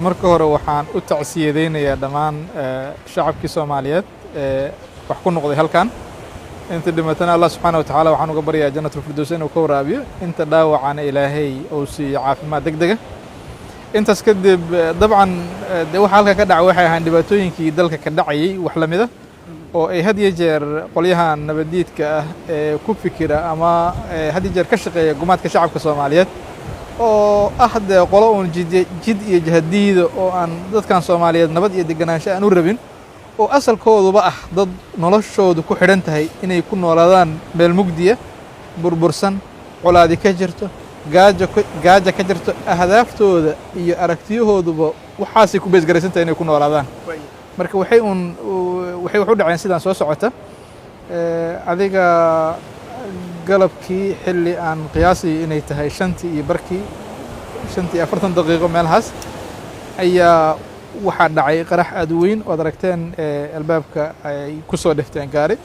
marka hore waxaan u tacsiyadeynayaa dhammaan shacabkii Soomaaliyeed wax ku noqday halkan inta dhimatana Allah subhanahu wa ta'ala waxaan uga baryaa jannatul firdaws inuu ka waraabiyo inta dhaawacana Ilaahay uu siiyo caafimaad degdeg ah intaas kadib dabcan waxa halka ka dhacay waxay ahaan dhibaatooyinkii dalka ka dhacayay wax la mid ah oo ay had iyo jeer qolyahan nabadiidka ah ee ku fikira ama had iyo jeer ka shaqeeya gumaadka shacabka Soomaaliyeed oo ahde qolo oo jid iyo jahadiida oo aan dadkan Soomaaliyeed nabad iyo deganaansho aan u rabin oo asalkooduba ah dad noloshoodu ku xidhan tahay inay ku noolaadaan meel mugdiya burbursan colaadi ka jirto gaajo ka jirto ahdaaftoda iyo aragtiyahooduba waxaasay ku beesgaraysan tahay inay ku noolaadaan marka waxay wax u dhaceen sidaan soo socota adiga galabkii xilli aan qiyaasay inay tahay 5:40 daqiiqo meelahaas ayaa waxaa dhacay qarax aad weyn oo aragteen albaabka ay ku soo dhifteen gaari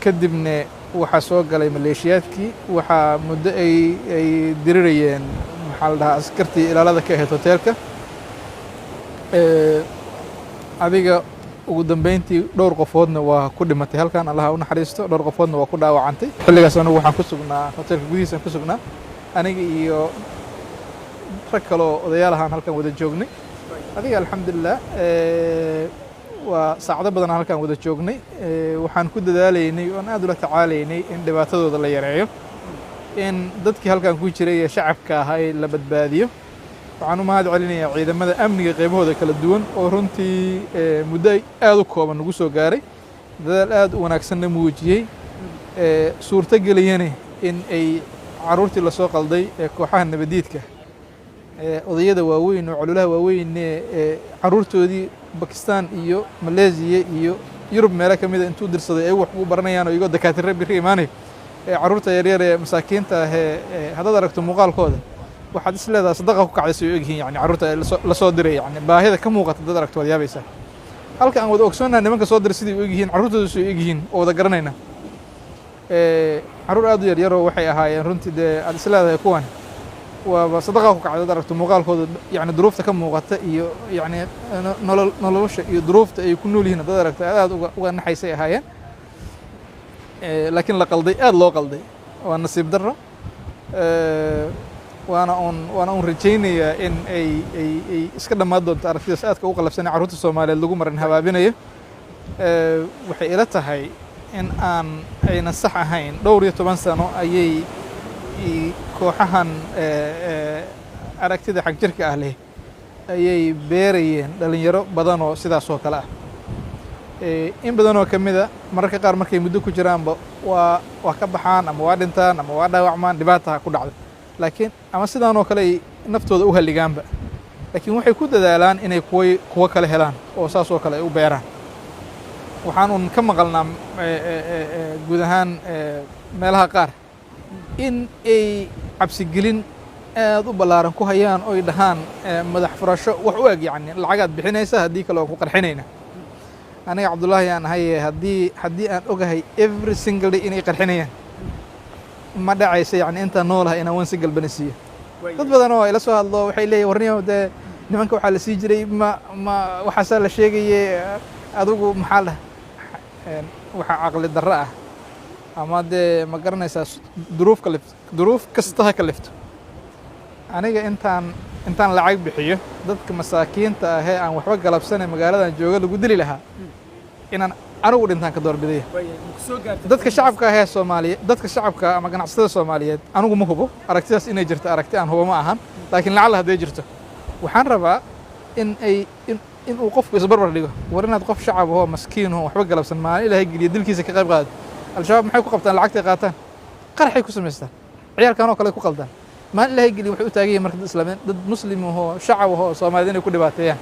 kadibna waxaa soo galay maleeshiyaadkii waxaa muddo ay dirirayeen maxaa la dhahaa askartii ilaalada ka ahayd hoteelka adiga ugu dambeyntii dhowr qofoodna waa ku dhimatay halkan Allah u naxariisto dhowr qofoodna waa ku dhaawacantay xilligaas anagu waxaan ku sugnaa hoteelka gudihiisa ku sugnaa aniga iyo rag kale oo odayaal ahaan halkan wada joognay adiga alxamdulillah waa saacado badan halkan wada joognay waxaan ku dadaalaynay oo aad ula tacaalaynay in dhibaatadooda la yareeyo in dadkii halkan ku jiray ee shacabka ahaa la badbaadiyo waxaan u mahad celinayaa ciidamada amniga qaybahooda kala duwan oo runtii muddo aad u kooban nagu soo gaaray dadaal aad u wanaagsan muujiyay suurto geliyeen in ay caruurtii la soo qalday ee kooxaha nabadiidka odayada waaweyn oo cululaha waaweyn ee caruurtoodii Pakistan iyo Malaysia iyo Yurub meelo kamid ah intuu dirsaday ay wax u baranayaan oo iyaga dakaatire bir iimaanay caruurta yaryar ee masaakiinta ah hadda aragto muuqaalkooda waxaad is leedahay sadaqa ku kacday soo egyihiin yani caruurta la soo diray yani baahida ka muuqata dad aragto wada yaabaysa halka aan wada ogsoonahay nimanka soo diray sidii u egyihiin caruurtooda soo egyihiin oo wada garanayna caruur aad u yar oo waxay ahaayeen runtii aad is leedahay kuwan waa sadaqa ku kacday dad aragto muuqaalkooda yani duruufta ka muuqata iyo yani nolosha iyo duruufta ay ku nool yihiin dad aragto aad uga naxaysay ahaayeen laakiin la qalday aad loo qalday waa nasiib darro waana un rajaynayaa in ay iska dhammaan doonto aragtidaas aadka u qalabsanay carruurta Soomaaliyeed lagu marin habaabinayo waxay ila tahay in ayna sax ahayn dhowr iyo 10 sano ayay kooxahan aragtida xag jirka ah leh ayay beerayeen dhalinyaro badan oo sidaas oo kale ah in badan oo kamid ah mararka qaar markay muddo ku jiraanba waa ka baxaan ama waa dhintaan ama waa dhaawacmaan dhibaato ku dhacdo laakiin ama sidaan oo kale ay naftooda u haligaanba laakiin waxay ku dadaalaan inay kuwa kale helaan oo saas oo kale ay u beeraan waxaan ka maqalnaa guud ahaan meelaha qaar in ay cabsigelin aad u ballaaran ku hayaan oo ay dhahaan madax furasho wax u eg yani lacagaad bixinaysa haddii kale oo ku qarxinayna aniga Cabdullaahi aan ahay haddii aan ogahay every single day inay qarxinayaan ma dhacaysa yani inta noolahay inaan one single banasiyo dad badan oo ila soo hadlo waxay leeyihiin warniyo nimanka waxaa la sii jiray ma waxaasaa la sheegayay adigu maxaa la waxa caqli darro ah ama ma garanaysaa duruuf kasta ha ka lifto aniga intaan lacag bixiyo dadka masaakiinta ah ee aan waxba galabsanay magaaladan jooga lagu dili lahaa inaan anigu dhintaan ka doorbidaya dadka shacabka ah ee Soomaaliyeed dadka shacabka ama ganacsatada Soomaaliyeed anigu ma hubo aragtidaas inay jirto aragti aan hubo ma ahan laakiin lacag haday jirto waxaan rabaa in uu qofku isbarbar dhigo war inaad qof shacab oo maskiin oo waxba galabsan maalin Ilaahay geliyo dilkiisa ka qayb qaado al-shabaab maxay ku qabtaan lacagta qaataan qarxay ku sameystaan ciyaalkan oo kale ku qaldaan maalin Ilaahay geliyo waxay u taagayeen marka islaameen dad muslim oo shacab oo Soomaaliyeed inay ku dhibaateeyaan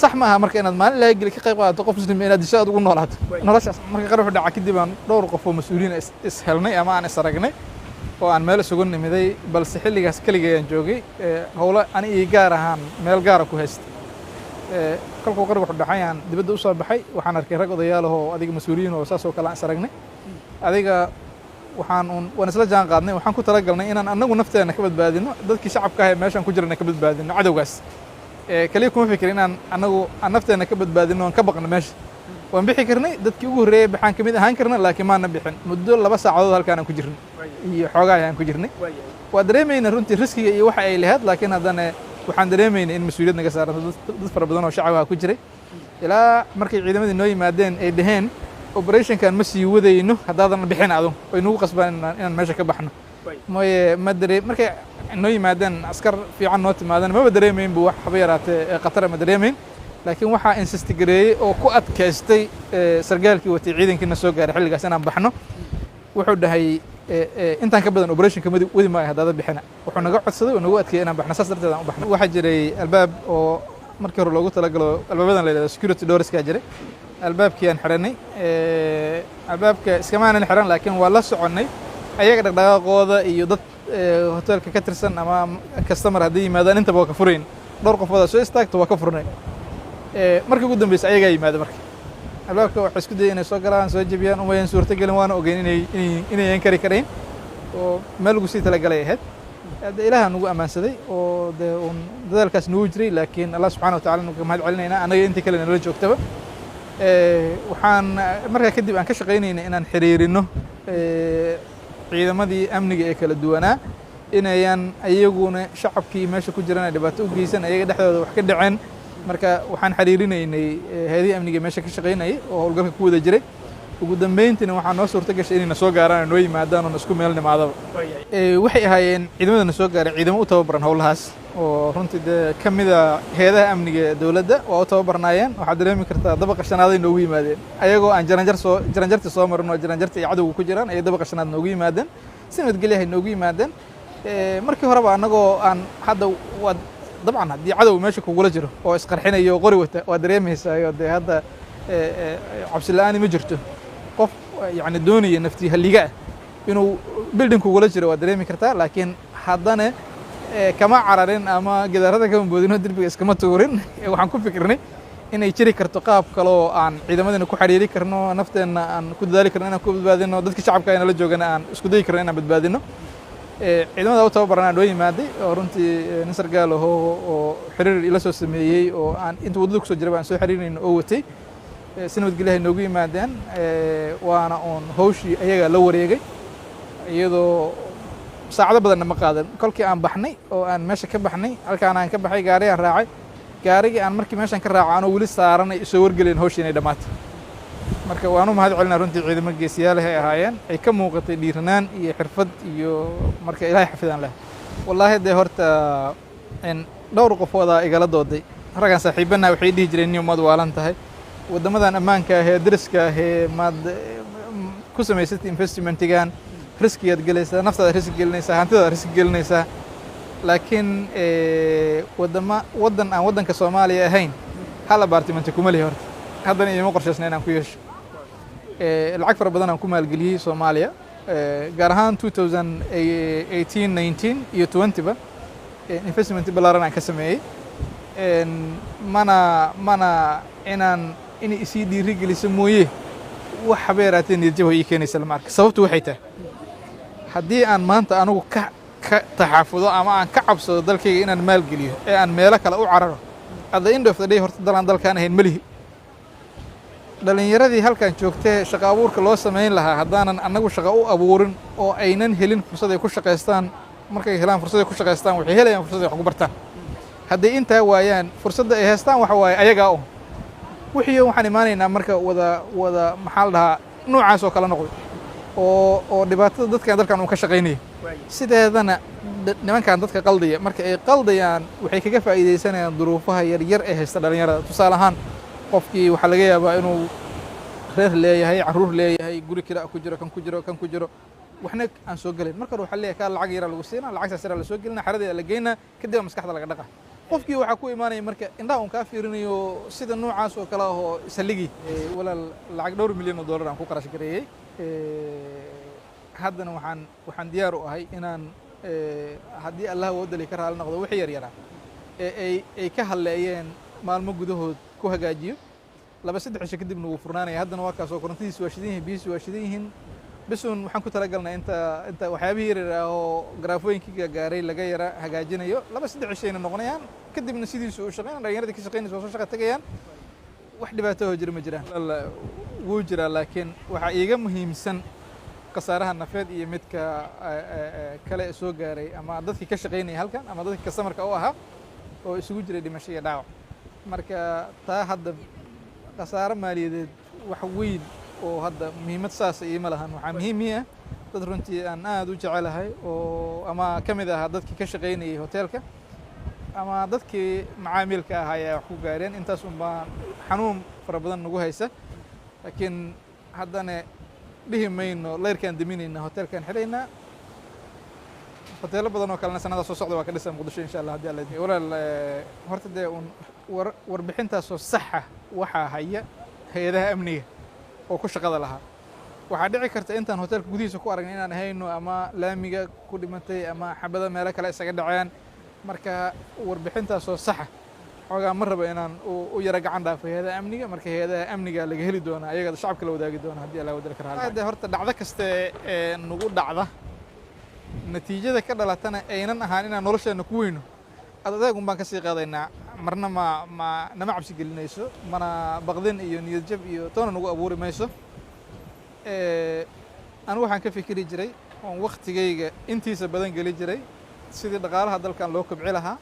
sax ma aha marka inaad maalin Ilaahay geliyo ka qayb qaadato qof muslim inaad disho ugu noolaato noloshaas marka qarx dhaca kadib aan dhowr qof oo mas'uuliin is helnay ama aan is aragnay oo aan meel isugu nimiday balse xilligaas kaliya aan joogay hawla ani gaar ahaan meel gaar ah ku haystay kalku qarx dhacayaan dibadda u soo baxay waxaan arkay rag odayaal oo adiga mas'uuliyiin oo saas oo kale aan is aragnay adiga waan isla jaan qaadnay waxaan ku talagalnay inaan annagu nafteena ka badbaadino dadkii shacabka ah ee meeshaan ku jirana ka badbaadino cadowgaas kaliya kuma fikir inaan annagu aan nafteena ka badbaadino aan ka baqno meesha waan bixi karnay dadkii ugu horreeyay baxaan ka mid ahaan karna laakiin maana bixin muddo 2 saacadood halkaan aan ku jirnay iyo xoogaa ayaan ku jirnay waa dareemayna runtii riskiga iyo waxa ay lahayd laakiin haddana waxaan dareemaynay in mas-uuliyad naga saaranto dad fara badan oo shacabaa ku jiray ilaa markay ciidamadii noo yimaadeen ay dhaheen operationkan ma sii wadayno haddaadan bixin adu way nagu qasbaan inaan meesha ka baxno mooye markay noo yimaadeen askar fiican noo timaadeen maba dareemaynba wax haba yaraatee khatara ma dareemayn laakiin waxaa insistigareeyey oo ku adkaystay sargaalkii watay ciidankiina soo gaaray xilligaas inaan baxno wuxuu dhahay intaan ka badan operationka wadi maayo haddaada bixina wuxuu naga codsaday oo nagu adkeeyey inaan baxno saas darteed aan u baxno waxaa jiray albaab oo markii hore loogu talagalo albaabadan la yidhahdo security doorskaa jiray albaabkii aan xiranay albaabka iskamaanan xiran laakiin waa la soconnay ayaga dhaqdhaqaaqooda iyo dad hoteelka ka tirsan ama customer hadday yimaadaan intaba waa ka furayn dhowr qofooda soo istaagto waa ka furnay markii ugu dambeysay ayagaa yimaada marka albaabka waxay isku dayay inay soo galaan soo jebiyaan umayan suurtagelin waana ogeyn inayan kari karayn oo meel lagu sii talagalay ahayd hadda ilaaha nagu ammaansaday oo dee uun dadaalkaas nagu jiray laakiin allah subxana wa tacala nuga mahad celinaynaa annaga intii kale nala joogtaba waxaan markaa kadib aan ka shaqaynaynay inaan xiriirino ciidamadii amniga ee kala duwanaa inayan ayaguna shacabkii meesha ku jirana dhibaato u geysan ayaga dhexdooda wax ka dhaceen marka waxaan xiriirinaynay hay'adihii amniga meesha ka shaqaynayay oo howlgalka ku wada jiray ugu dambeyntiina waxaa noo suurta gashay inayna soo gaaraan oo noo yimaadaan oo na isku meel nimaadaba waxay ahaayeen ciidamada na soo gaaray ciidamo u tababaran howlahaas oo runtii dee ka mida heedaha amniga dowladda waa u tababarnaayeen waxaad dareemi kartaa dabaqa shanaaday noogu yimaadeen ayagoo aan jaranjartii soo marin oo jaranjarta iyo cadowga ku jiraan ayay dabaqa shanaad noogu yimaadeen si nabadgelyahay noogu yimaadeen markii horeba annagoo aan hadda waa dabcan haddii cadow meesha kugula jiro oo isqarxinayo oo qori wata waa dareemaysaayo dee hadda cabsi la-aani ma jirto qof yani doonaya naftii halliga ah inuu building kugula jiro waa dareemi kartaa laakiin haddana kama cararin ama gidaarada kama boodino derbiga iskama tuurin waxaan ku fikirnay inay jiri karto qaab kale oo aan ciidamadina ku xiriiri karno nafteenna aan ku dadaali karno inaan ku badbaadino dadka shacabka ayna la joogana aan isku dayi karno inaan badbaadino ciidamada u tababaranaa noo yimaaday oo runtii nin sargaal ahoo oo xiriir ila soo sameeyey oo aan inta waddada kusoo jiraba aan soo xiriirayno oo watay si nabadgelyahay noogu yimaadeen waana uun hawshii ayagaa la wareegay iyadoo saacado badanna ma qaadan kolkii aan baxnay oo aan meesha ka baxnay halkaan aan ka baxay gaari aan raacay gaarigii aan markii meeshaan ka raaco anoo weli saaranay isoo wargeleen hawshii inay dhammaatay marka waanu mahad celinaa runtii ciidamo geesiyaal ay ahaayeen ay ka muuqatay dhiiranaan iyo xirfad iyo marka ilaahay xafidaan leh wallaahi dee horta dhowr qofoodaa igala dooday raggan saaxiibanaa waxay dhihi jireen niyo maad waalan tahay waddamadan ammaanka ah ee dariska ah ee maad ku samaysatay investmentigan riskiyaad gelaysaa naftaada riski gelinaysaa hantidaad riski gelinaysaa laakiin waddan aan waddanka soomaaliya ahayn hal abaartimenti kuma lihi horta haddana iima qorshaysna inaan ku yeesho lacag fara badan aan ku maalgeliyey soomaaliya gaar ahaan 2018 19 iyo 20ba investment ballaaran aan ka sameeyey mana inay isii dhiiri geliso mooye wax haba yaraatee niyadjab ii keenaysa lama arka sababtu waxay tahay haddii aan maanta anugu ka taxaafudo ama aan ka cabsado dalkayga inaan maalgeliyo ee aan meelo kale u cararo at the end of the day horta dalaan dalkaan ahayn malihi dhalinyaradii halkan joogtee shaqo abuurka loo samayn lahaa haddaanan annagu shaqo u abuurin oo aynan helin fursad ay ku shaqaystaan markay helaan fursad ay ku shaqaystaan waxay helayaan fursad ay wax ku bartaan hadday intaa waayaan fursadda ay haystaan waxa waaye ayagaa un wixii waxaan imaanaynaa marka wada maxaa la dhahaa noocaas oo kala noqday oo dhibaatada dadkan dalkan uu ka shaqaynaya sideedana nimankan dadka qaldaya marka ay qaldayaan waxay kaga faa'iidaysanayaan duruufaha yaryar ee haysta dhalinyarada tusaale ahaan qofkii waxaa laga yaabaa inuu reer leeyahay carruur leeyahay guri kira ku jiro kan ku jiro waxna aan soo gelin marka hore waxaa leeyahay kaa lacag yaraa lagu siinaa lacagtaas yaraa la soo gelina xaradeeda la geynaa kadib maskaxda laga dhaqa qofkii waxaa ku imaanaya marka indhaha un kaa fiirinayo sida noocaas oo kale ahoo ishalligii walaal lacag dhowr milyan oo dollar aan ku qarash gareeyey haddana waxaan diyaar u ahay inaan haddii allah wadali ka raali noqdo wixii yar yaraa ay ka halleeyeen maalmo gudahood ku hagaajiyo 2-3 cisho kadibna wuu furnaanaya haddana waa kaasoo korontadiisi waa shidan yihiin biyihiisi waa shidan yihiin bisun waxaan ku talagalnay inta waxyaabihii yaryar ah oo garaafooyinkii gaaray laga yara hagaajinayo 2-3 cishayna noqonayaan kadibna sidiisu u shaqeyn dhallinyaradii ka shaqeynaysa oo soo shaqa tagayaan wax dhibaato oo jira ma jiraan wuu jiraa laakiin waxaa iiga muhiimsan khasaaraha nafeed iyo midka kale soo gaaray ama dadkii ka shaqeynaya halkan ama dadkii kastamarka u ahaa oo isugu jiray dhimasho iyo dhaawac marka taa hadda khasaaro maaliyadeed wax weyn oo hadda muhiimad saas iima lahan waxaa muhiim ii ah dad runtii aan aad u jecelahay oo ama ka mid ahaa dadkii ka shaqeynayay hoteelka ama dadkii macaamilka ahaa ayaa wax ku gaareen intaas unbaa xanuun fara badan nagu haysa laakiin haddana dhihi mayno leyrkaan daminayna hoteelkaan xidhaynaa hoteelo badan oo kalena sanada soo socda waa ka dhisaa muqdisho insha allah haddii alla idin walaal horta dee un warbixintaasoo saxa waxaa haya hay-adaha amniga oo ku shaqada lahaa waxaa dhici karta intaan hoteelka gudihiisa ku aragna inaan hayno ama laamiga ku dhimatay ama xabada meelo kale isaga dhaceen marka warbixintaasoo saxa xoogaa ma rabo inaan u yara gacan dhaafo hay-adaha amniga marka hay-adaha amniga laga heli doona ayaga shacabka la wadaagi doona haddii alla wadali karaa de horta dhacdo kaste ee nagu dhacda natiijada ka dhalatana aynan ahaan inaan nolosheena ku weyno adeegun baan ka sii qaadaynaa marna nama cabsi gelinayso mana baqdin iyo niyad jab iyo toona nagu abuuri mayso anigu waxaan ka fikiri jiray oon waktigayga intiisa badan geli jiray sidii dhaqaalaha dalkan loo kobci lahaa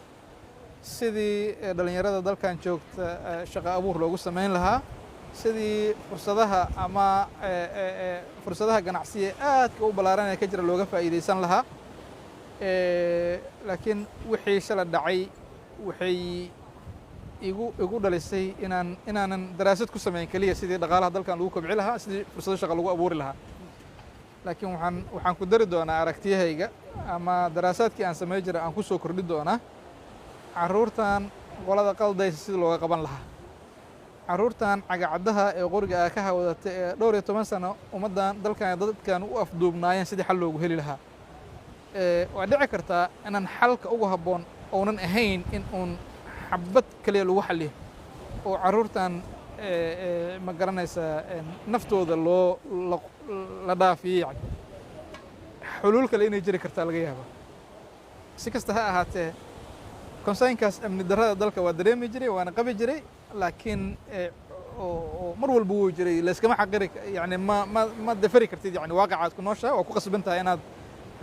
sidii dhallinyarada dalkan joogta shaqo abuur loogu samayn lahaa sidii fursadaha ama fursadaha ganacsiga aadka u ballaaran ee ka jira looga faa'iidaysan lahaa laakiin wixii shala dhacay waxay igu dhalisay inaanan daraasad ku samayn keliya sidii dhaqaalaha dalkan lagu kobci lahaa sidii fursado shaqa lagu abuuri lahaa laakiin waxaan ku dari doonaa aragtiyahayga ama daraasaadkii aan samey jiray aan ku soo kordhi doonaa carruurtan qolada qaldaysa sida looga qaban lahaa carruurtan cagacaddaha ee qoriga ah ka hawadata ee dhowr iyo 10 sano ummaddan dadkan u afduubnaayeen sidii xal loogu heli lahaa waa dhici kartaa inaan xalka ugu habboon ounan ahayn in uun xabad kaliya lagu xaliyo oo carruurtan ma garanaysaa naftooda la dhaafiyey yani xuluul kale inay jiri kartaa laga yaaba si kasta ha ahaatee konsaynkaas amni darrada dalka waa dareemi jiray waana qabi jiray laakiin mar walba wuu jiray layskama xaqiri yani ma dafari kartid yani waaqacaad ku nooshahay waa ku qasban tahay inaad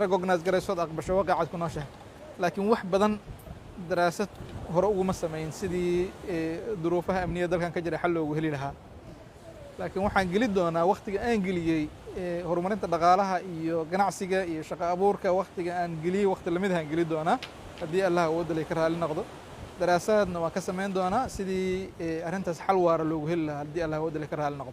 recognize garaysood aqbasho waaqacaad ku nooshahay laakiin wax badan daraasad hore uguma samayn sidii duruufaha amniga dalkan ka jira xal loogu heli lahaa laakiin waxaan geli doonaa waktiga aan geliyey horumarinta dhaqaalaha iyo ganacsiga iyo shaqo abuurka waktiga aan geliyey wakti lamid ahaan geli doonaa haddii allah awoodalay ka raali noqdo daraasaadna waan ka samayn doonaa sidii arrintaas xal waara loogu heli lahaa haddii allah awoodalay ka raali noqdo